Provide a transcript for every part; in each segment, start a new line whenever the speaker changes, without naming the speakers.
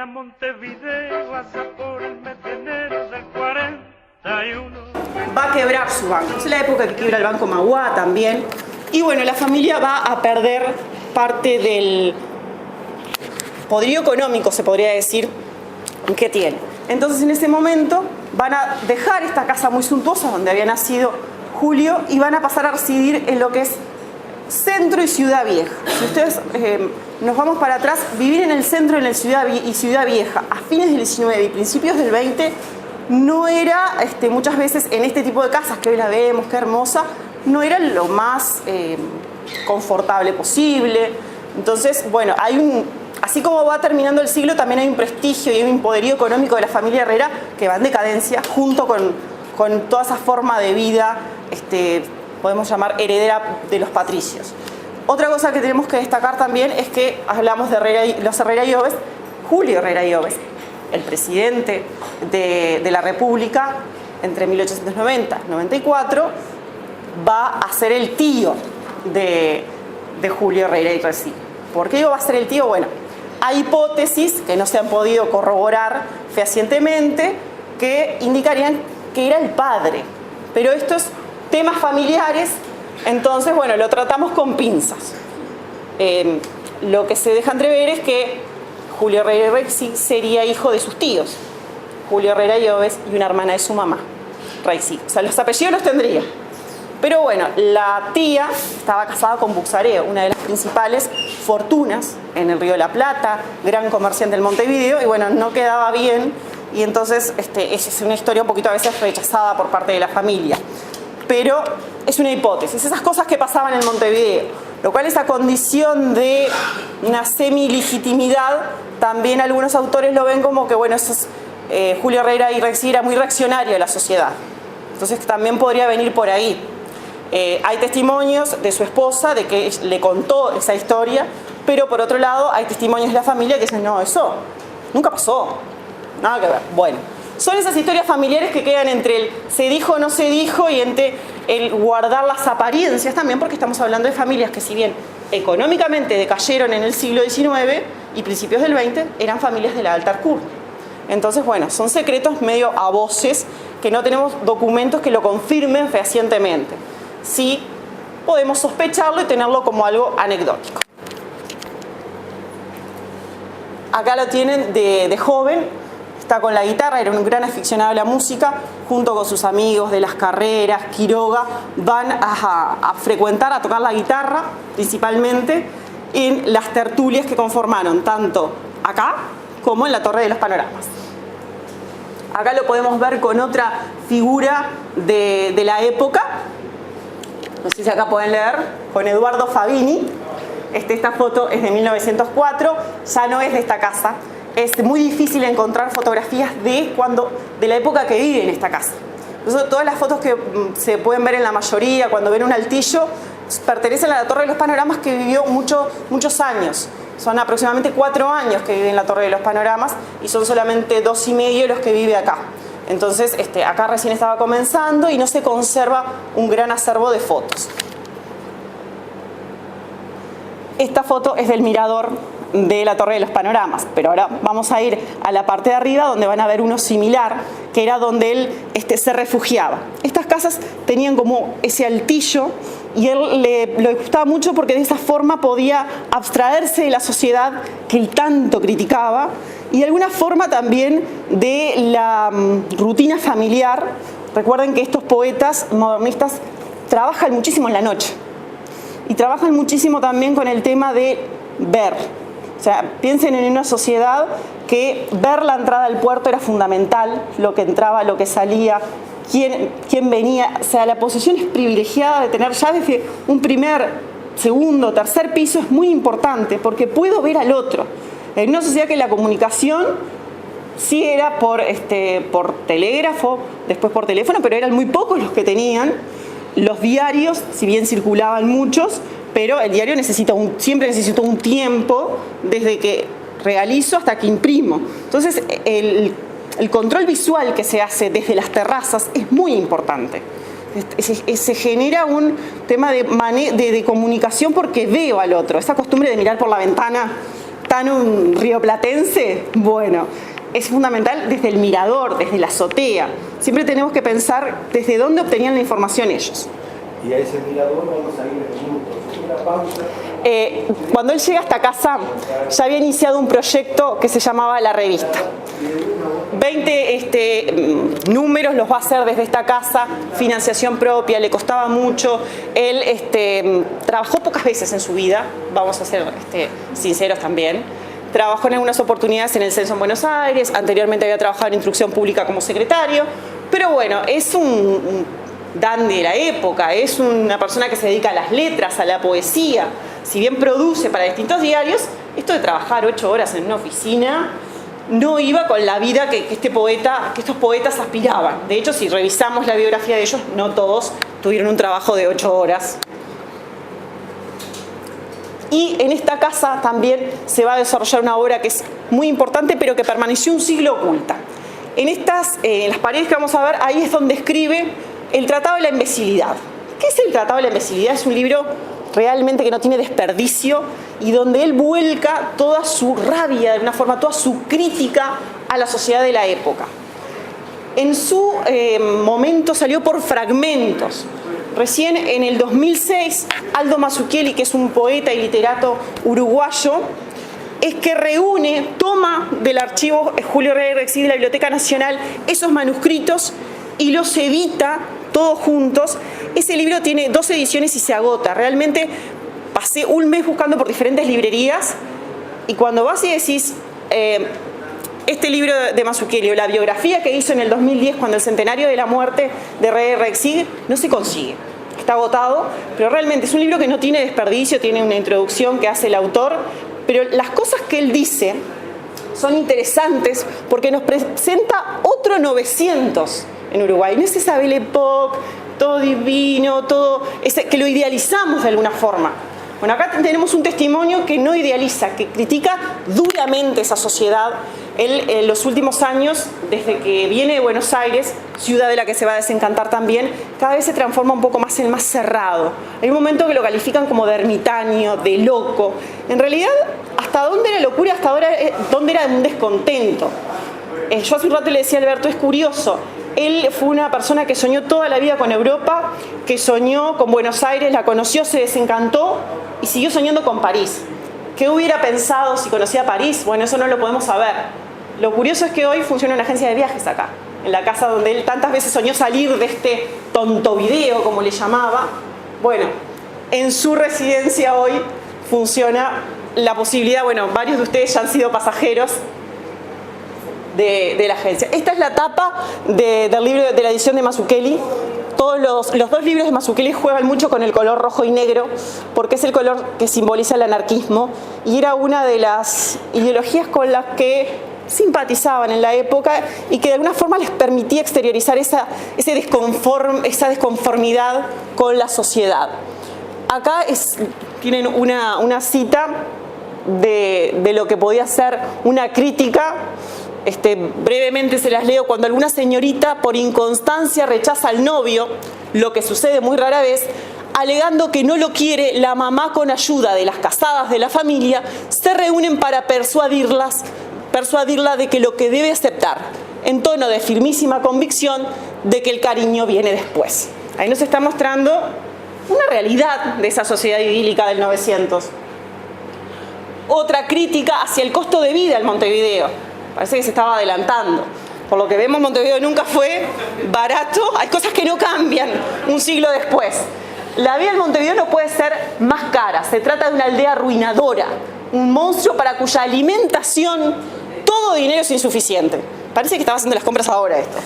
a Montevideo allá por el mes de enero del 41.
Va a quebrar su banco. Es la época que quiebra el Banco Magua también. Y bueno, la familia va a perder parte del poderío económico, se podría decir, que tiene. Entonces en ese momento van a dejar esta casa muy suntuosa donde había nacido Julio y van a pasar a residir en lo que es Centro y Ciudad Vieja. Si ustedes nos vamos para atrás, vivir en el centro y Ciudad Vieja a fines del 19 y principios del 20 no era, muchas veces en este tipo de casas que hoy la vemos, qué hermosa, no era lo más confortable posible. Entonces, bueno, así como va terminando el siglo, también hay un prestigio y un poderío económico de la familia Herrera que va en decadencia junto con toda esa forma de vida, podemos llamar heredera de los patricios. Otra cosa que tenemos que destacar también es que hablamos de los Herrera y Oves. Julio Herrera y Oves, el presidente de la República entre 1890 y 94, va a ser el tío de Julio Herrera y Recí. ¿Por qué va a ser el tío? Bueno, hay hipótesis que no se han podido corroborar fehacientemente que indicarían que era el padre, pero estos temas familiares, entonces, bueno, lo tratamos con pinzas. Lo que se deja entrever es que Julio Herrera y Recí sería hijo de sus tíos, Julio Herrera y Oves, y una hermana de su mamá, Recí. O sea, los apellidos los tendría. Pero bueno, la tía estaba casada con Buxareo, una de las principales fortunas en el Río de la Plata, gran comerciante del Montevideo, y bueno, no quedaba bien, y entonces es una historia un poquito a veces rechazada por parte de la familia. Pero es una hipótesis, esas cosas que pasaban en Montevideo, lo cual esa condición de una semi-legitimidad, también algunos autores lo ven como que, bueno, Julio Herrera y Recí era muy reaccionario de la sociedad, entonces también podría venir por ahí. Hay testimonios de su esposa de que le contó esa historia, pero por otro lado hay testimonios de la familia que dicen, no, eso nunca pasó, nada que ver. Bueno, son esas historias familiares que quedan entre el se dijo o no se dijo y entre el guardar las apariencias también, porque estamos hablando de familias que, si bien económicamente decayeron en el siglo XIX y principios del XX, eran familias de la alta alcurnia. Entonces, bueno, son secretos medio a voces que no tenemos documentos que lo confirmen fehacientemente. Sí podemos sospecharlo y tenerlo como algo anecdótico. Acá lo tienen de joven, está con la guitarra, era un gran aficionado a la música, junto con sus amigos de las carreras, Quiroga, van a frecuentar, a tocar la guitarra, principalmente en las tertulias que conformaron tanto acá como en la Torre de los Panoramas. Acá lo podemos ver con otra figura de la época, no sé si acá pueden leer, con Eduardo Fabini. Esta foto es de 1904, ya no es de esta casa. Es muy difícil encontrar fotografías de la época que vive en esta casa. Entonces, todas las fotos que se pueden ver en la mayoría, cuando ven un altillo, pertenecen a la Torre de los Panoramas, que vivió muchos años. Son aproximadamente 4 años que vive en la Torre de los Panoramas y son solamente 2 y medio los que vive acá. Entonces, acá recién estaba comenzando y no se conserva un gran acervo de fotos. Esta foto es del mirador de la Torre de los Panoramas, pero ahora vamos a ir a la parte de arriba donde van a ver uno similar, que era donde él se refugiaba. Estas casas tenían como ese altillo y él le gustaba mucho porque de esa forma podía abstraerse de la sociedad que él tanto criticaba y de alguna forma también de la rutina familiar. Recuerden que estos poetas modernistas trabajan muchísimo en la noche y trabajan muchísimo también con el tema de ver. O sea, piensen en una sociedad que ver la entrada al puerto era fundamental, lo que entraba, lo que salía, quién venía. O sea, la posición es privilegiada de tener ya desde un primer, segundo, tercer piso es muy importante porque puedo ver al otro. En una sociedad que la comunicación sí era por telégrafo, después por teléfono, pero eran muy pocos los que tenían. Los diarios, si bien circulaban muchos, pero el diario siempre necesitó un tiempo desde que realizo hasta que imprimo. Entonces, el control visual que se hace desde las terrazas es muy importante. Se genera un tema de comunicación porque veo al otro. Esa costumbre de mirar por la ventana cercano un rioplatense, bueno, es fundamental desde el mirador, desde la azotea. Siempre tenemos que pensar desde dónde obtenían la información ellos.
Y a ese mirador vamos a ir en minutos. Una pausa.
Cuando él llega a esta casa, ya había iniciado un proyecto que se llamaba La Revista. 20 números los va a hacer desde esta casa, financiación propia, le costaba mucho. Él trabajó pocas veces en su vida, vamos a ser sinceros también. Trabajó en algunas oportunidades en el censo en Buenos Aires, anteriormente había trabajado en instrucción pública como secretario, pero bueno, es un dandy de la época, es una persona que se dedica a las letras, a la poesía. Si bien produce para distintos diarios, esto de trabajar 8 horas en una oficina no iba con la vida que estos poetas aspiraban. De hecho, si revisamos la biografía de ellos, no todos tuvieron un trabajo de 8 horas. Y en esta casa también se va a desarrollar una obra que es muy importante, pero que permaneció un siglo oculta. En las paredes que vamos a ver, ahí es donde escribe el Tratado de la Imbecilidad. ¿Qué es el Tratado de la Imbecilidad? Es un libro realmente que no tiene desperdicio y donde él vuelca toda su rabia, de alguna forma, toda su crítica a la sociedad de la época. En su momento salió por fragmentos. Recién en el 2006, Aldo Mazzucchelli, que es un poeta y literato uruguayo, es que toma del archivo Julio Regueira Rexid de la Biblioteca Nacional esos manuscritos y los edita todos juntos. Ese libro tiene 2 ediciones y se agota. Realmente pasé un mes buscando por diferentes librerías y cuando vas y decís este libro de Mazzucchelli o la biografía que hizo en el 2010 cuando el centenario de la muerte de Regueira Rexid, no se consigue. Está agotado, pero realmente es un libro que no tiene desperdicio, tiene una introducción que hace el autor, pero las cosas que él dice son interesantes porque nos presenta otro 900 en Uruguay. No es esa Belle Époque, todo divino, todo que lo idealizamos de alguna forma. Bueno, acá tenemos un testimonio que no idealiza, que critica duramente esa sociedad. Él, en los últimos años, desde que viene de Buenos Aires, ciudad de la que se va a desencantar también, cada vez se transforma un poco más en más cerrado. Hay un momento que lo califican como de ermitaño, de loco. En realidad, ¿hasta dónde era locura? ¿Hasta ahora dónde era un descontento? Yo hace un rato le decía a Alberto, es curioso. Él fue una persona que soñó toda la vida con Europa, que soñó con Buenos Aires, la conoció, se desencantó y siguió soñando con París. ¿Qué hubiera pensado si conocía París? Bueno, eso no lo podemos saber. Lo curioso es que hoy funciona una agencia de viajes acá, en la casa donde él tantas veces soñó salir de este tonto video, como le llamaba. Bueno, en su residencia hoy funciona la posibilidad, bueno, varios de ustedes ya han sido pasajeros de la agencia. Esta es la tapa del libro de la edición de Mazzucchelli. Todos los 2 libros de Mazzucchelli juegan mucho con el color rojo y negro porque es el color que simboliza el anarquismo y era una de las ideologías con las que simpatizaban en la época y que de alguna forma les permitía exteriorizar esa desconformidad con la sociedad. Acá tienen una cita de lo que podía ser una crítica. Brevemente se las leo. Cuando alguna señorita por inconstancia rechaza al novio, lo que sucede muy rara vez, alegando que no lo quiere, la mamá con ayuda de las casadas de la familia se reúnen para persuadirla de que lo que debe aceptar, en tono de firmísima convicción de que el cariño viene después. Ahí nos está mostrando una realidad de esa sociedad idílica del 900. Otra crítica hacia el costo de vida en Montevideo. Parece que se estaba adelantando. Por lo que vemos, Montevideo nunca fue barato. Hay cosas que no cambian un siglo después. La vida en Montevideo no puede ser más cara. Se trata de una aldea arruinadora. Un monstruo para cuya alimentación todo dinero es insuficiente. Parece que estaba haciendo las compras ahora esto.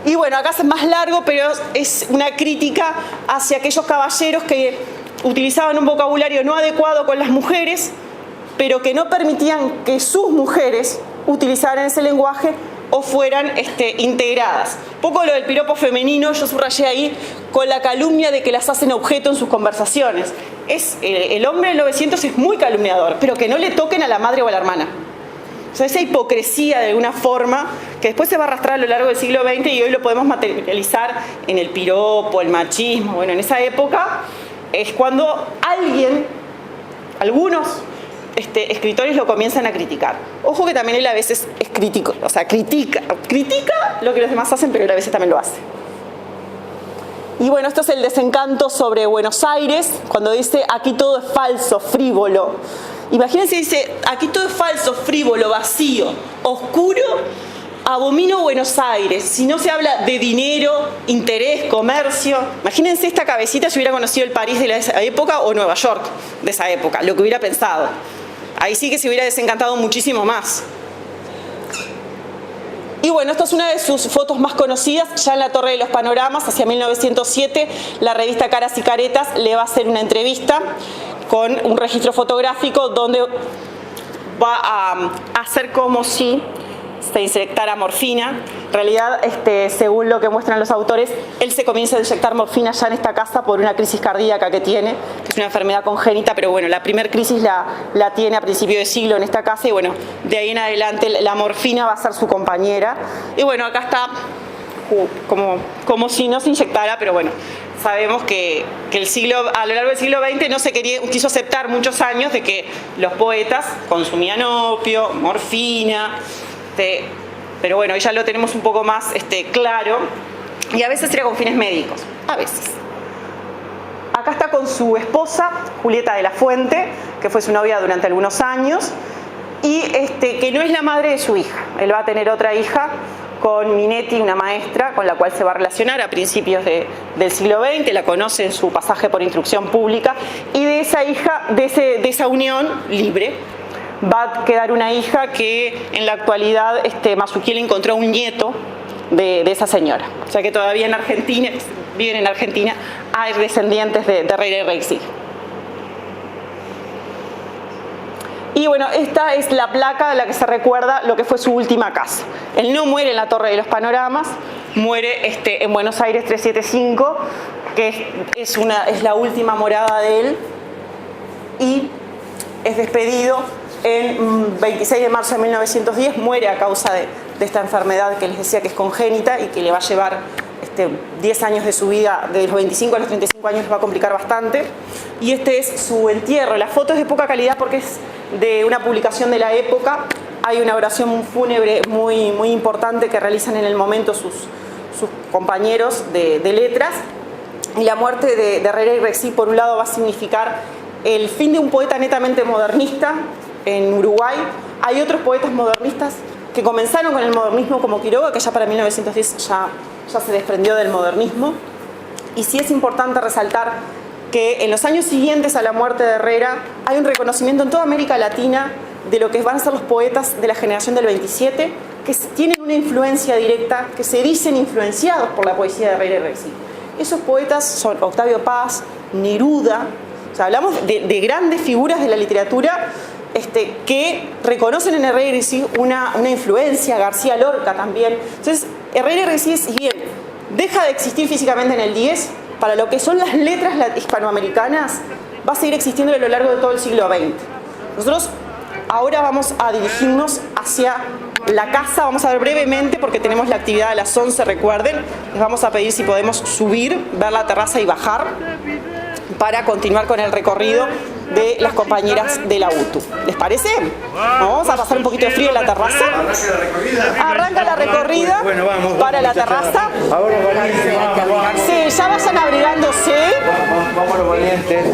Y bueno, acá es más largo, pero es una crítica hacia aquellos caballeros que utilizaban un vocabulario no adecuado con las mujeres, pero que no permitían que sus mujeres utilizaran ese lenguaje o fueran integradas. Poco lo del piropo femenino, yo subrayé ahí, con la calumnia de que las hacen objeto en sus conversaciones. El hombre del 900 es muy calumniador, pero que no le toquen a la madre o a la hermana. O sea, esa hipocresía de alguna forma, que después se va a arrastrar a lo largo del siglo XX y hoy lo podemos materializar en el piropo, el machismo. Bueno, en esa época es cuando algunos escritores lo comienzan a criticar. Ojo que también él a veces es crítico, o sea, critica lo que los demás hacen, pero él a veces también lo hace. Y bueno, esto es el desencanto sobre Buenos Aires, cuando dice aquí todo es falso, frívolo. Imagínense, dice aquí todo es falso, frívolo, vacío, oscuro, abomino Buenos Aires. Si no se habla de dinero, interés, comercio. Imagínense esta cabecita si hubiera conocido el París de esa época o Nueva York de esa época, lo que hubiera pensado. Ahí sí que se hubiera desencantado muchísimo más. Y bueno, esta es una de sus fotos más conocidas, ya en la Torre de los Panoramas, hacia 1907, la revista Caras y Caretas le va a hacer una entrevista con un registro fotográfico donde va a hacer como si se inyectara morfina. En realidad, según lo que muestran los autores, él se comienza a inyectar morfina ya en esta casa por una crisis cardíaca que tiene, que es una enfermedad congénita, pero bueno, la primer crisis la tiene a principio de siglo en esta casa y bueno, de ahí en adelante la morfina va a ser su compañera. Y bueno, acá está como si no se inyectara, pero bueno, sabemos que a lo largo del siglo XX no se quiso aceptar muchos años de que los poetas consumían opio, morfina, pero bueno, ya lo tenemos un poco más claro, y a veces era con fines médicos, a veces. Acá está con su esposa, Julieta de la Fuente, que fue su novia durante algunos años, y que no es la madre de su hija. Él va a tener otra hija con Minetti, una maestra con la cual se va a relacionar a principios del siglo XX, la conoce en su pasaje por instrucción pública, y de esa hija, de esa unión libre, va a quedar una hija que en la actualidad Mazzucchelli encontró un nieto de esa señora. O sea que todavía en Argentina, viven en Argentina, hay descendientes de Herrera y Reixi. Y bueno, esta es la placa de la que se recuerda lo que fue su última casa. Él no muere en la Torre de los Panoramas, muere en Buenos Aires 375, que es la última morada de él, y es despedido en 26 de marzo de 1910, muere a causa de esta enfermedad que les decía que es congénita y que le va a llevar 10 años de su vida, de los 25 a los 35 años les va a complicar bastante. Y este es su entierro. La foto es de poca calidad porque es de una publicación de la época. Hay una oración fúnebre muy, muy importante que realizan en el momento sus compañeros de letras. Y la muerte de Herrera y Reixi, por un lado, va a significar el fin de un poeta netamente modernista en Uruguay. Hay otros poetas modernistas que comenzaron con el modernismo como Quiroga, que ya para 1910 ya se desprendió del modernismo. Y sí es importante resaltar que en los años siguientes a la muerte de Herrera hay un reconocimiento en toda América Latina de lo que van a ser los poetas de la generación del 27, que tienen una influencia directa, que se dicen influenciados por la poesía de Herrera y Reixi. Esos poetas son Octavio Paz, Neruda. O sea, hablamos de grandes figuras de la literatura que reconocen en Herrera y Reixi una influencia, García Lorca también. Entonces, Herrera y Reixi, si bien deja de existir físicamente en el 10, para lo que son las letras hispanoamericanas, va a seguir existiendo a lo largo de todo el siglo XX. Nosotros ahora vamos a dirigirnos hacia la casa, vamos a ver brevemente, porque tenemos la actividad a las 11, recuerden. Les vamos a pedir si podemos subir, ver la terraza y bajar, para continuar con el recorrido de las compañeras de la UTU. ¿Les parece? Vamos a pasar un poquito de frío en la terraza. Arranca la recorrida para la terraza.
Ahora valientes.
Sí, ya vayan abrigándose.
Vamos los valientes.